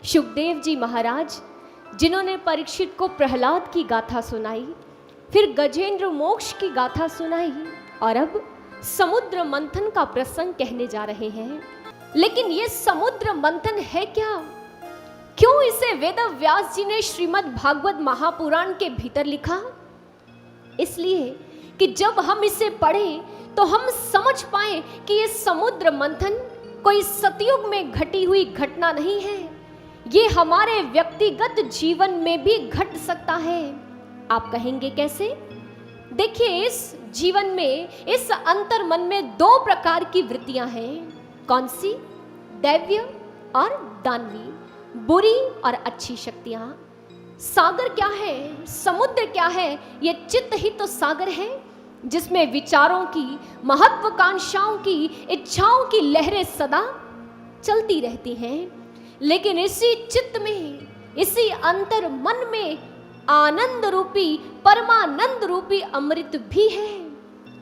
सुखदेव जी महाराज जिन्होंने परीक्षित को प्रहलाद की गाथा सुनाई, फिर गजेंद्र मोक्ष की गाथा सुनाई और अब समुद्र मंथन का प्रसंग कहने जा रहे हैं। लेकिन ये समुद्र मंथन है क्या? क्यों इसे वेद व्यास जी ने श्रीमद् भागवत महापुराण के भीतर लिखा? इसलिए कि जब हम इसे पढ़ें तो हम समझ पाए कि ये समुद्र मंथन कोई सतयुग में घटी हुई घटना नहीं है, ये हमारे व्यक्तिगत जीवन में भी घट सकता है। आप कहेंगे कैसे? देखिए, इस जीवन में, इस अंतर मन में दो प्रकार की वृत्तियां हैं। कौन सी? दैव्य और दानवी, बुरी और अच्छी शक्तियां। सागर क्या है? समुद्र क्या है? ये चित्त ही तो सागर है, जिसमें विचारों की, महत्वाकांक्षाओं की, इच्छाओं की लहरें सदा चलती रहती हैं। लेकिन इसी चित्त में, इसी अंतर मन में आनंद रूपी, परमानंद रूपी अमृत भी है।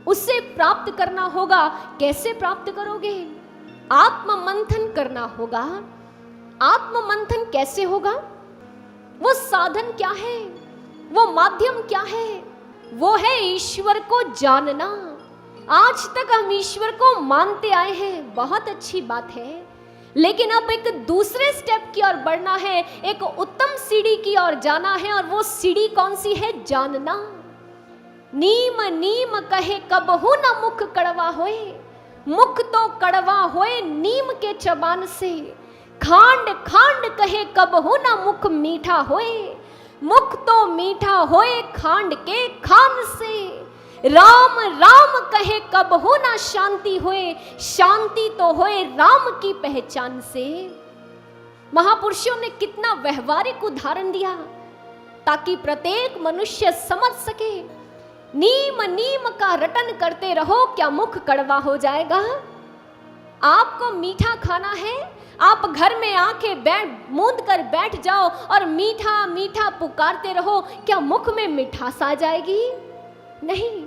उसे प्राप्त करना होगा। कैसे प्राप्त करोगे? आत्म मंथन करना होगा। आत्म मंथन कैसे होगा? वो साधन क्या है? वो माध्यम क्या है? वो है ईश्वर को जानना। आज तक हम ईश्वर को मानते आए हैं, बहुत अच्छी बात है, लेकिन अब एक दूसरे स्टेप की ओर बढ़ना है, एक उत्तम सीढ़ी की ओर जाना है। और वो सीढ़ी कौन सी है? जानना। नीम नीम कहे कबहु न मुख कड़वा होए, मुख तो कड़वा होए नीम के चबान से। खांड खांड कहे कबहु न मुख मीठा होए, मुख तो मीठा होए खांड के खान से। राम राम कहे कबहु ना शांति होए, शांति तो होए राम की पहचान से। महापुरुषों ने कितना व्यवहारिक उदाहरण दिया ताकि प्रत्येक मनुष्य समझ सके। नीम नीम का रटन करते रहो, क्या मुख कड़वा हो जाएगा? आपको मीठा खाना है, आप घर में आंखें मूंद कर बैठ जाओ और मीठा मीठा पुकारते रहो, क्या मुख में मिठास आ जाएगी? नहीं।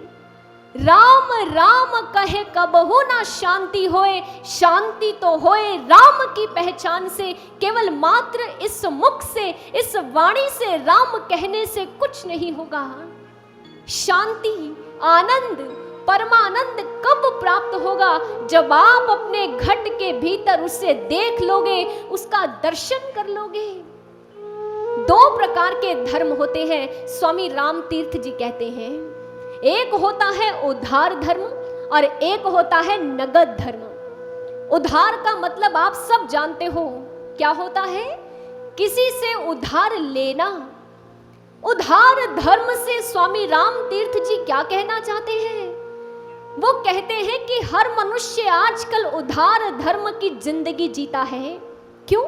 राम राम कहे कबहु ना शांति होए, शांति तो होए राम की पहचान से। केवल मात्र इस मुख से, इस वाणी से, राम कहने से कुछ नहीं होगा। शांति, आनंद, परमानंद कब प्राप्त होगा? जब आप अपने घट के भीतर उसे देख लोगे, उसका दर्शन कर लोगे। दो प्रकार के धर्म होते हैं, स्वामी राम तीर्थ जी कहते हैं। एक होता है उधार धर्म और एक होता है नगद धर्म। उधार का मतलब आप सब जानते हो, क्या होता है? किसी से उधार लेना। उधार धर्म से स्वामी राम तीर्थ जी क्या कहना चाहते हैं? वो कहते हैं कि हर मनुष्य आजकल उधार धर्म की जिंदगी जीता है। क्यों?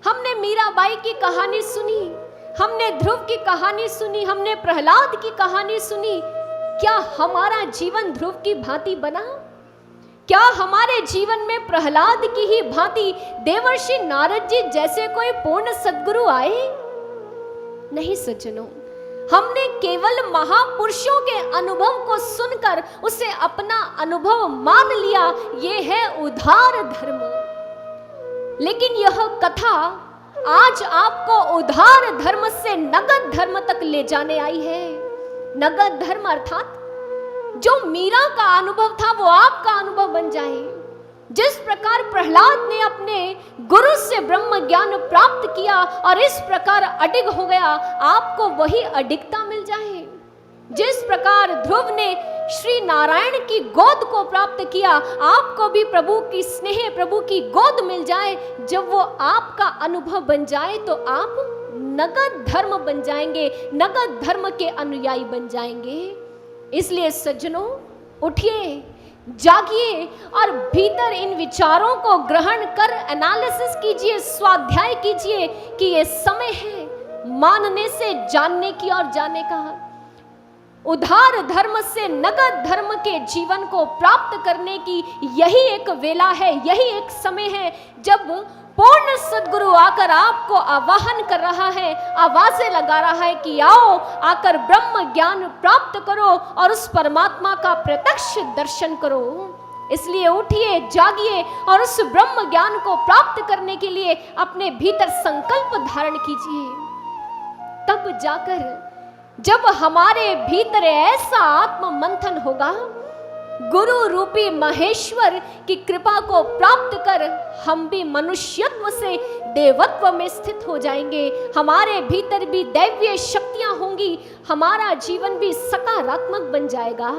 हमने मीराबाई की कहानी सुनी, हमने ध्रुव की कहानी सुनी, हमने प्रहलाद की कहानी सुनी। क्या हमारा जीवन ध्रुव की भांति बना? क्या हमारे जीवन में प्रहलाद की ही भांति देवर्षि नारद जी जैसे कोई पूर्ण सद्गुरु आए? नहीं सज्जनों, हमने केवल महापुरुषों के अनुभव को सुनकर उसे अपना अनुभव मान लिया। ये है उधार धर्म। लेकिन यह कथा आज आपको उधार धर्म से नगद धर्म तक ले जाने आई है। नगद धर्म अर्थात जो मीरा का अनुभव था वो आपका अनुभव बन जाए। जिस प्रकार प्रहलाद ने अपने गुरु से ब्रह्म ज्ञान प्राप्त किया और इस प्रकार अडिग हो गया, आपको वही अडिगता मिल जाए। जिस प्रकार ध्रुव ने श्री नारायण की गोद को प्राप्त किया, आपको भी प्रभु की स्नेह, प्रभु की गोद मिल जाए। जब वो आपका अनुभव बन जाए तो आप नगद धर्म बन जाएंगे, नगद धर्म के अनुयायी बन जाएंगे। इसलिए सज्जनों, उठिए, जागिए और भीतर इन विचारों को ग्रहण कर एनालिसिस कीजिए, स्वाध्याय कीजिए कि ये समय है मानने से जानने की और जाने का। उधार धर्म से नगद धर्म के जीवन को प्राप्त करने की यही एक वेला है, यही एक समय है जब पूर्ण सद्गुरु आकर आपको आवाहन कर रहा है, आवाजें लगा रहा है कि आओ, आकर ब्रह्म ज्ञान प्राप्त करो और उस परमात्मा का प्रत्यक्ष दर्शन करो। इसलिए उठिए, जागिए और उस ब्रह्म ज्ञान को प्राप्त करने के लिए अपने भीतर संकल्प धारण कीजिए। तब जाकर जब हमारे भीतर ऐसा आत्म मंथन होगा, गुरु रूपी महेश्वर की कृपा को प्राप्त कर हम भी मनुष्यत्व से देवत्व में स्थित हो जाएंगे। हमारे भीतर भी दैवीय शक्तियां होंगी, हमारा जीवन भी सकारात्मक बन जाएगा।